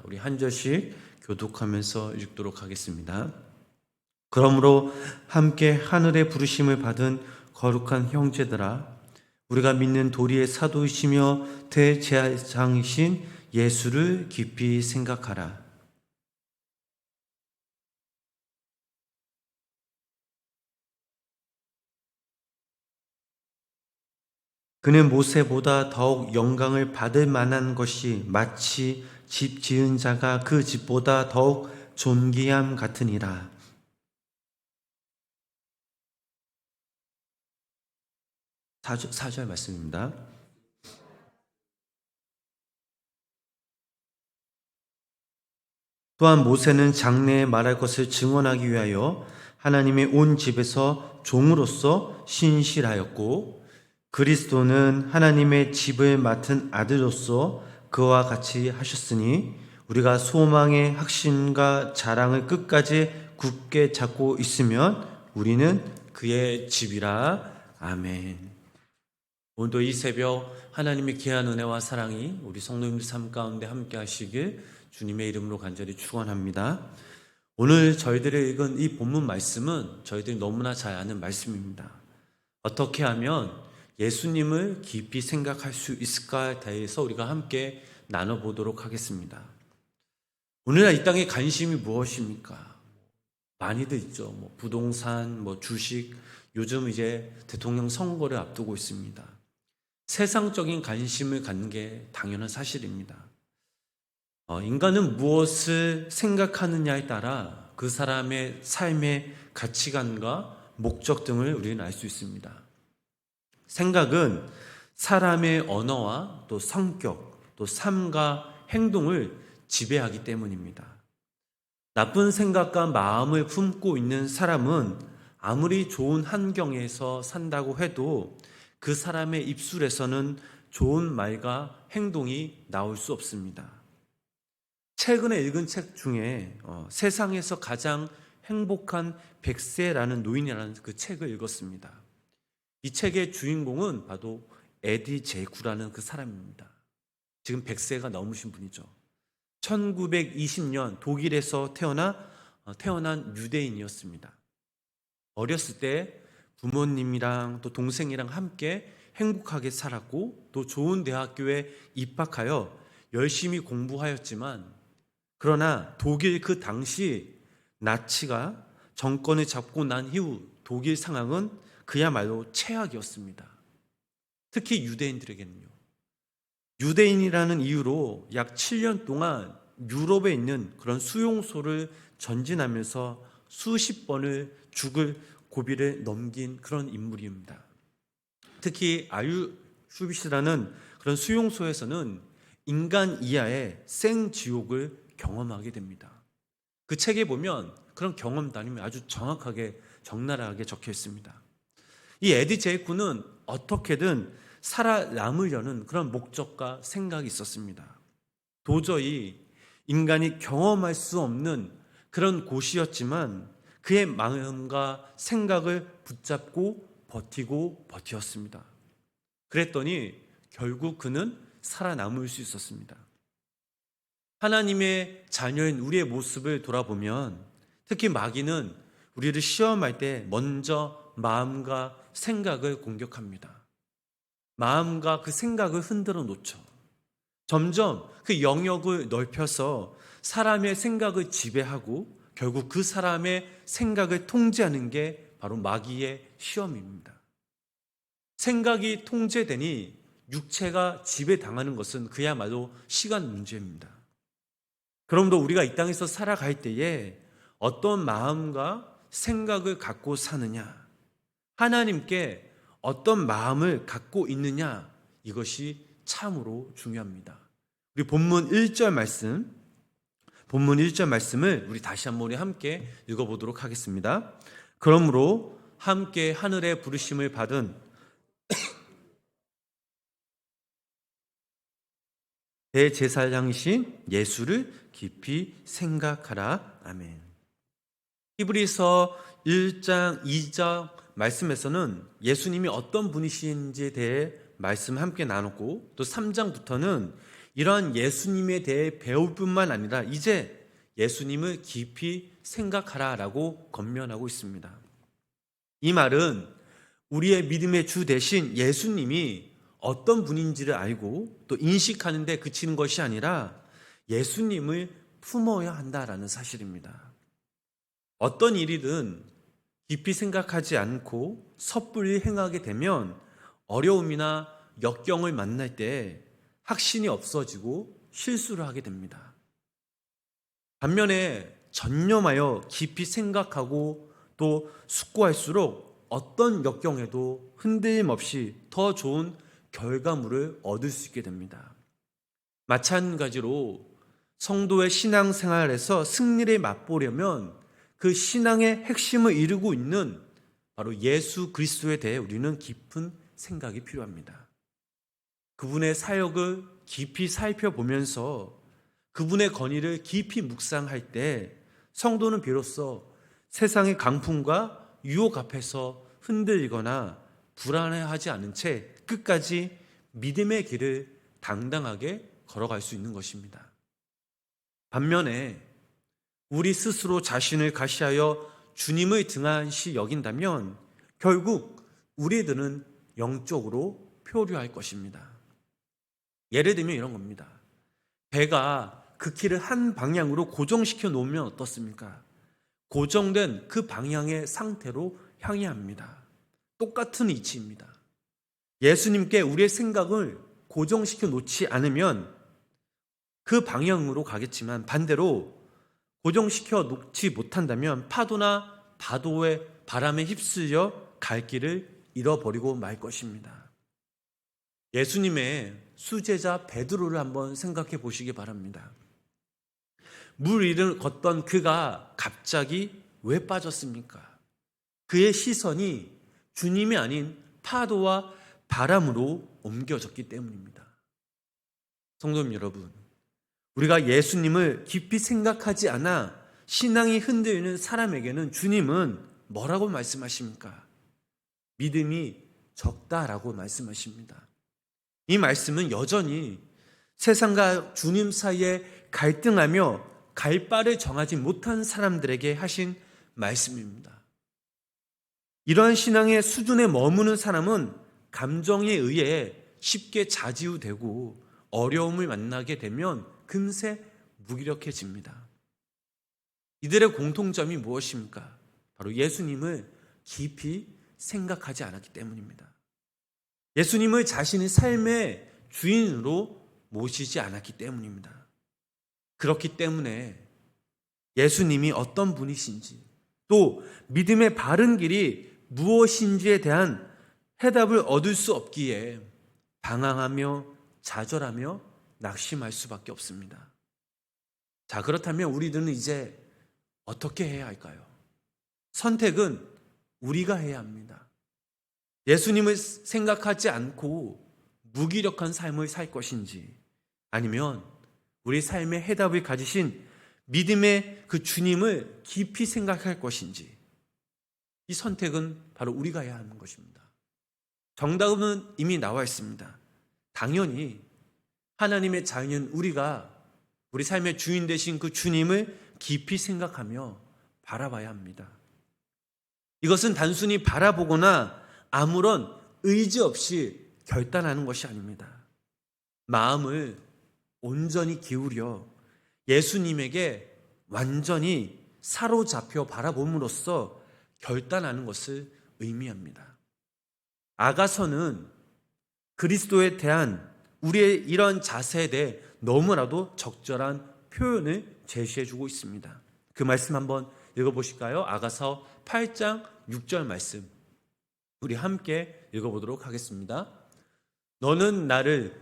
우리 한 절씩 교독하면서 읽도록 하겠습니다. 그러므로 함께 하늘의 부르심을 받은 거룩한 형제들아, 우리가 믿는 도리의 사도이시며 대제사장이신 예수를 깊이 생각하라. 그는 모세보다 더욱 영광을 받을 만한 것이 마치 집 지은 자가 그 집보다 더욱 존귀함 같으니라. 4절 말씀입니다. 또한 모세는 장래에 말할 것을 증언하기 위하여 하나님의 온 집에서 종으로서 신실하였고, 그리스도는 하나님의 집을 맡은 아들로서 그와 같이 하셨으니 우리가 소망의 확신과 자랑을 끝까지 굳게 잡고 있으면 우리는 그의 집이라. 아멘. 오늘도 이 새벽 하나님의 귀한 은혜와 사랑이 우리 성도님들 삶 가운데 함께 하시길 주님의 이름으로 간절히 축원합니다. 오늘 저희들이 읽은 이 본문 말씀은 저희들이 너무나 잘 아는 말씀입니다. 어떻게 하면 예수님을 깊이 생각할 수 있을까에 대해서 우리가 함께 나눠보도록 하겠습니다. 오늘날 이 땅의 관심이 무엇입니까? 많이들 있죠. 부동산, 주식, 요즘 이제 대통령 선거를 앞두고 있습니다. 세상적인 관심을 갖는 게 당연한 사실입니다. 인간은 무엇을 생각하느냐에 따라 그 사람의 삶의 가치관과 목적 등을 우리는 알 수 있습니다. 생각은 사람의 언어와 또 성격, 또 삶과 행동을 지배하기 때문입니다. 나쁜 생각과 마음을 품고 있는 사람은 아무리 좋은 환경에서 산다고 해도 그 사람의 입술에서는 좋은 말과 행동이 나올 수 없습니다. 최근에 읽은 책 중에 세상에서 가장 행복한 100세라는 노인이라는 그 책을 읽었습니다. 이 책의 주인공은 바로 에디 제구라는 그 사람입니다. 지금 100세가 넘으신 분이죠. 1920년 독일에서 태어난 유대인이었습니다. 어렸을 때 부모님이랑 또 동생이랑 함께 행복하게 살았고 또 좋은 대학교에 입학하여 열심히 공부하였지만, 그러나 독일 그 당시 나치가 정권을 잡고 난 이후 독일 상황은 그야말로 최악이었습니다. 특히 유대인들에게는요. 유대인이라는 이유로 약 7년 동안 유럽에 있는 그런 수용소를 전진하면서 수십 번을 죽을 고비를 넘긴 그런 인물입니다. 특히 아우슈비츠라는 그런 수용소에서는 인간 이하의 생지옥을 경험하게 됩니다. 그 책에 보면 그런 경험담이 아주 정확하게 적나라하게 적혀 있습니다. 이 에디 제이쿠는 어떻게든 살아남으려는 그런 목적과 생각이 있었습니다. 도저히 인간이 경험할 수 없는 그런 곳이었지만 그의 마음과 생각을 붙잡고 버티었습니다. 그랬더니 결국 그는 살아남을 수 있었습니다. 하나님의 자녀인 우리의 모습을 돌아보면 특히 마귀는 우리를 시험할 때 먼저 마음과 생각을 공격합니다. 마음과 그 생각을 흔들어 놓죠. 점점 그 영역을 넓혀서 사람의 생각을 지배하고 결국 그 사람의 생각을 통제하는 게 바로 마귀의 시험입니다. 생각이 통제되니 육체가 지배당하는 것은 그야말로 시간 문제입니다. 그러므로 우리가 이 땅에서 살아갈 때에 어떤 마음과 생각을 갖고 사느냐, 하나님께 어떤 마음을 갖고 있느냐, 이것이 참으로 중요합니다. 우리 본문 1절 말씀을 우리 다시 한번 함께 읽어보도록 하겠습니다. 그러므로 함께 하늘의 부르심을 받은 대제사장이신 예수를 깊이 생각하라. 아멘. 히브리서 1장 2장 말씀에서는 예수님이 어떤 분이신지에 대해 말씀 함께 나눴고, 또 3장부터는 이러한 예수님에 대해 배울 뿐만 아니라 이제 예수님을 깊이 생각하라라고 권면하고 있습니다. 이 말은 우리의 믿음의 주 대신 예수님이 어떤 분인지를 알고 또 인식하는 데 그치는 것이 아니라 예수님을 품어야 한다라는 사실입니다. 어떤 일이든 깊이 생각하지 않고 섣불리 행하게 되면 어려움이나 역경을 만날 때 확신이 없어지고 실수를 하게 됩니다. 반면에 전념하여 깊이 생각하고 또 숙고할수록 어떤 역경에도 흔들림 없이 더 좋은 결과물을 얻을 수 있게 됩니다. 마찬가지로 성도의 신앙생활에서 승리를 맛보려면 그 신앙의 핵심을 이루고 있는 바로 예수 그리스도에 대해 우리는 깊은 생각이 필요합니다. 그분의 사역을 깊이 살펴보면서 그분의 권위를 깊이 묵상할 때 성도는 비로소 세상의 강풍과 유혹 앞에서 흔들리거나 불안해하지 않은 채 끝까지 믿음의 길을 당당하게 걸어갈 수 있는 것입니다. 반면에 우리 스스로 자신을 가시하여 주님을 등한시 여긴다면 결국 우리들은 영적으로 표류할 것입니다. 예를 들면 이런 겁니다. 배가 그 길을 한 방향으로 고정시켜 놓으면 어떻습니까? 고정된 그 방향의 상태로 향해야 합니다. 똑같은 이치입니다. 예수님께 우리의 생각을 고정시켜 놓지 않으면 그 방향으로 가겠지만 반대로 고정시켜 놓지 못한다면 파도나 바도의 바람에 휩쓸려 갈 길을 잃어버리고 말 것입니다. 예수님의 수제자 베드로를 한번 생각해 보시기 바랍니다. 물 위를 걷던 그가 갑자기 왜 빠졌습니까? 그의 시선이 주님이 아닌 파도와 바람으로 옮겨졌기 때문입니다. 성도님 여러분, 우리가 예수님을 깊이 생각하지 않아 신앙이 흔들리는 사람에게는 주님은 뭐라고 말씀하십니까? 믿음이 적다라고 말씀하십니다. 이 말씀은 여전히 세상과 주님 사이에 갈등하며 갈 바를 정하지 못한 사람들에게 하신 말씀입니다. 이러한 신앙의 수준에 머무는 사람은 감정에 의해 쉽게 좌지우되고 어려움을 만나게 되면 금세 무기력해집니다. 이들의 공통점이 무엇입니까? 바로 예수님을 깊이 생각하지 않았기 때문입니다. 예수님을 자신의 삶의 주인으로 모시지 않았기 때문입니다. 그렇기 때문에 예수님이 어떤 분이신지 또 믿음의 바른 길이 무엇인지에 대한 해답을 얻을 수 없기에 방황하며 좌절하며 낙심할 수밖에 없습니다. 자, 그렇다면 우리들은 이제 어떻게 해야 할까요? 선택은 우리가 해야 합니다. 예수님을 생각하지 않고 무기력한 삶을 살 것인지 아니면 우리 삶의 해답을 가지신 믿음의 그 주님을 깊이 생각할 것인지 이 선택은 바로 우리가 해야 하는 것입니다. 정답은 이미 나와 있습니다. 당연히 하나님의 자녀인 우리가 우리 삶의 주인 되신 그 주님을 깊이 생각하며 바라봐야 합니다. 이것은 단순히 바라보거나 아무런 의지 없이 결단하는 것이 아닙니다. 마음을 온전히 기울여 예수님에게 완전히 사로잡혀 바라봄으로써 결단하는 것을 의미합니다. 아가서는 그리스도에 대한 우리의 이런 자세에 대해 너무나도 적절한 표현을 제시해주고 있습니다. 그 말씀 한번 읽어보실까요? 아가서 8장 6절 말씀 우리 함께 읽어보도록 하겠습니다. 너는 나를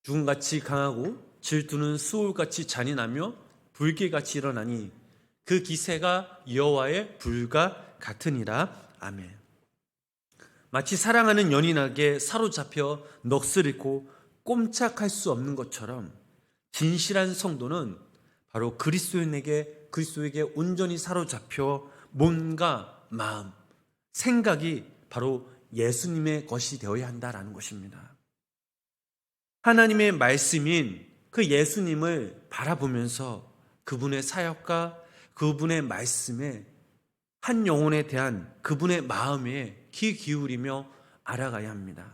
죽음같이 강하고 질투는 수올같이 잔인하며 불길같이 일어나니 그 기세가 여호와의 불과 같으니라. 아멘. 마치 사랑하는 연인에게 사로잡혀 넋을 잃고 꼼짝할 수 없는 것처럼 진실한 성도는 바로 그리스도에게 온전히 사로잡혀 몸과 마음, 생각이 바로 예수님의 것이 되어야 한다라는 것입니다. 하나님의 말씀인 그 예수님을 바라보면서 그분의 사역과 그분의 말씀에 한 영혼에 대한 그분의 마음에 귀 기울이며 알아가야 합니다.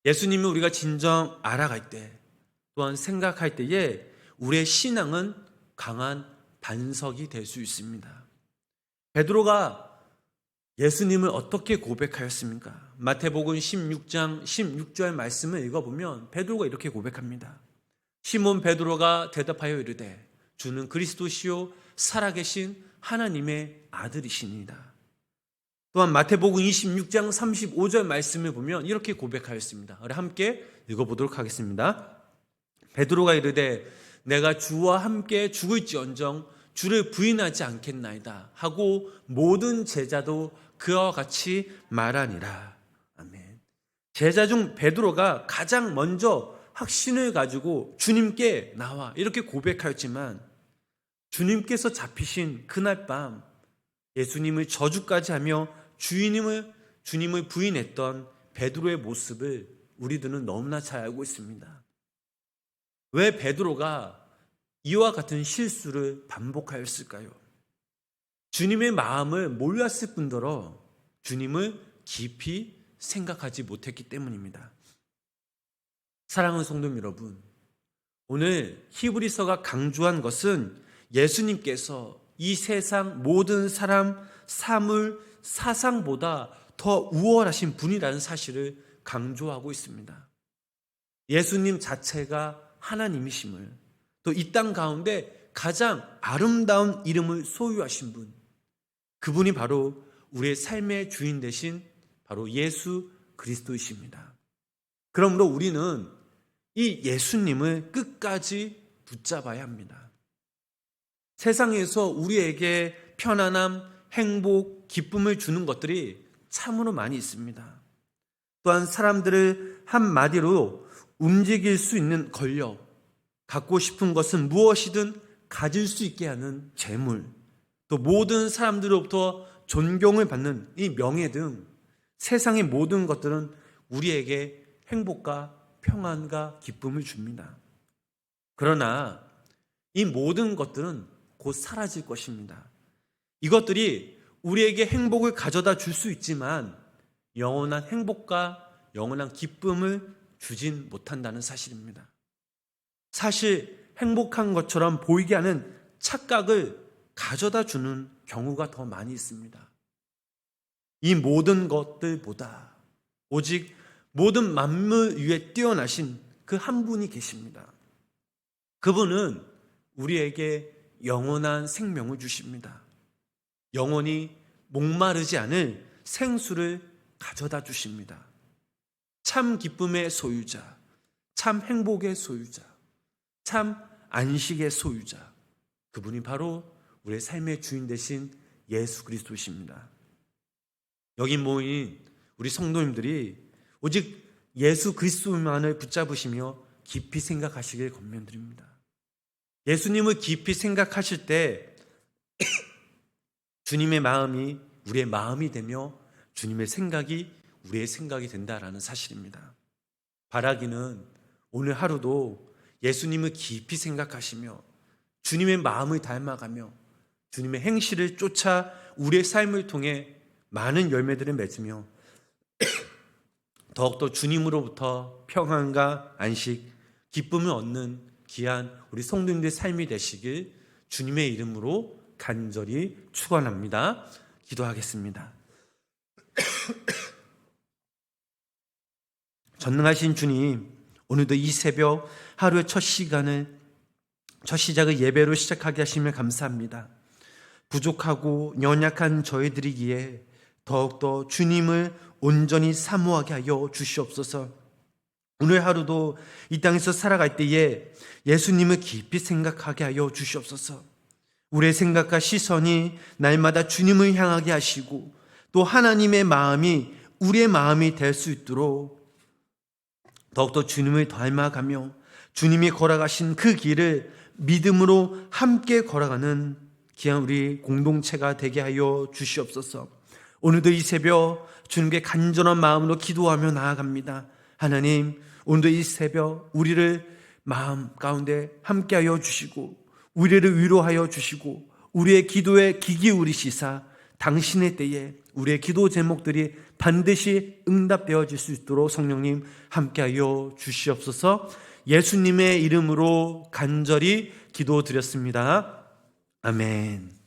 예수님을 우리가 진정 알아갈 때, 또한 생각할 때에 우리의 신앙은 강한 반석이 될 수 있습니다. 베드로가 예수님을 어떻게 고백하였습니까? 마태복음 16장 16절 말씀을 읽어보면 베드로가 이렇게 고백합니다. 시몬 베드로가 대답하여 이르되 주는 그리스도시요 살아계신 하나님의 아들이시니이다. 또한 마태복음 26장 35절 말씀을 보면 이렇게 고백하였습니다. 우리 함께 읽어보도록 하겠습니다. 베드로가 이르되 내가 주와 함께 죽을지언정 주를 부인하지 않겠나이다 하고 모든 제자도 그와 같이 말하니라. 아멘. 제자 중 베드로가 가장 먼저 확신을 가지고 주님께 나와 이렇게 고백하였지만 주님께서 잡히신 그날 밤 예수님을 저주까지 하며 주님을 부인했던 베드로의 모습을 우리들은 너무나 잘 알고 있습니다. 왜 베드로가 이와 같은 실수를 반복하였을까요? 주님의 마음을 몰랐을 뿐더러 주님을 깊이 생각하지 못했기 때문입니다. 사랑하는 성도 여러분, 오늘 히브리서가 강조한 것은 예수님께서 이 세상 모든 사람, 사물, 사상보다 더 우월하신 분이라는 사실을 강조하고 있습니다. 예수님 자체가 하나님이심을, 또 이 땅 가운데 가장 아름다운 이름을 소유하신 분, 그분이 바로 우리의 삶의 주인 되신 바로 예수 그리스도이십니다. 그러므로 우리는 이 예수님을 끝까지 붙잡아야 합니다. 세상에서 우리에게 편안함, 행복, 기쁨을 주는 것들이 참으로 많이 있습니다. 또한 사람들을 한마디로 움직일 수 있는 권력, 갖고 싶은 것은 무엇이든 가질 수 있게 하는 재물, 또 모든 사람들로부터 존경을 받는 이 명예 등 세상의 모든 것들은 우리에게 행복과 평안과 기쁨을 줍니다. 그러나 이 모든 것들은 곧 사라질 것입니다. 이것들이 우리에게 행복을 가져다 줄 수 있지만 영원한 행복과 영원한 기쁨을 주진 못한다는 사실입니다. 사실 행복한 것처럼 보이게 하는 착각을 가져다 주는 경우가 더 많이 있습니다. 이 모든 것들보다 오직 모든 만물 위에 뛰어나신 그 한 분이 계십니다. 그분은 우리에게 영원한 생명을 주십니다. 영원히 목마르지 않을 생수를 가져다 주십니다. 참 기쁨의 소유자, 참 행복의 소유자, 참 안식의 소유자, 그분이 바로 우리의 삶의 주인 되신 예수 그리스도십니다. 여기 모인 우리 성도님들이 오직 예수 그리스도만을 붙잡으시며 깊이 생각하시길 권면드립니다. 예수님을 깊이 생각하실 때 주님의 마음이 우리의 마음이 되며 주님의 생각이 우리의 생각이 된다라는 사실입니다. 바라기는 오늘 하루도 예수님을 깊이 생각하시며 주님의 마음을 닮아가며 주님의 행실을 쫓아 우리의 삶을 통해 많은 열매들을 맺으며 더욱더 주님으로부터 평안과 안식, 기쁨을 얻는 귀한 우리 성도님들의 삶이 되시길 주님의 이름으로 간절히 축원합니다. 기도하겠습니다. 전능하신 주님, 오늘도 이 새벽 하루의 첫 시작을 예배로 시작하게 하시며 감사합니다. 부족하고 연약한 저희들이기에 더욱더 주님을 온전히 사모하게 하여 주시옵소서. 오늘 하루도 이 땅에서 살아갈 때에 예수님을 깊이 생각하게 하여 주시옵소서. 우리의 생각과 시선이 날마다 주님을 향하게 하시고 또 하나님의 마음이 우리의 마음이 될 수 있도록 더욱더 주님을 닮아가며 주님이 걸어가신 그 길을 믿음으로 함께 걸어가는 귀한 우리 공동체가 되게 하여 주시옵소서. 오늘도 이 새벽 주님께 간절한 마음으로 기도하며 나아갑니다. 하나님, 오늘도 이 새벽 우리를 마음 가운데 함께하여 주시고 우리를 위로하여 주시고 우리의 기도에 귀 기울이시사 당신의 때에 우리의 기도 제목들이 반드시 응답되어질 수 있도록 성령님 함께하여 주시옵소서. 예수님의 이름으로 간절히 기도드렸습니다. 아멘.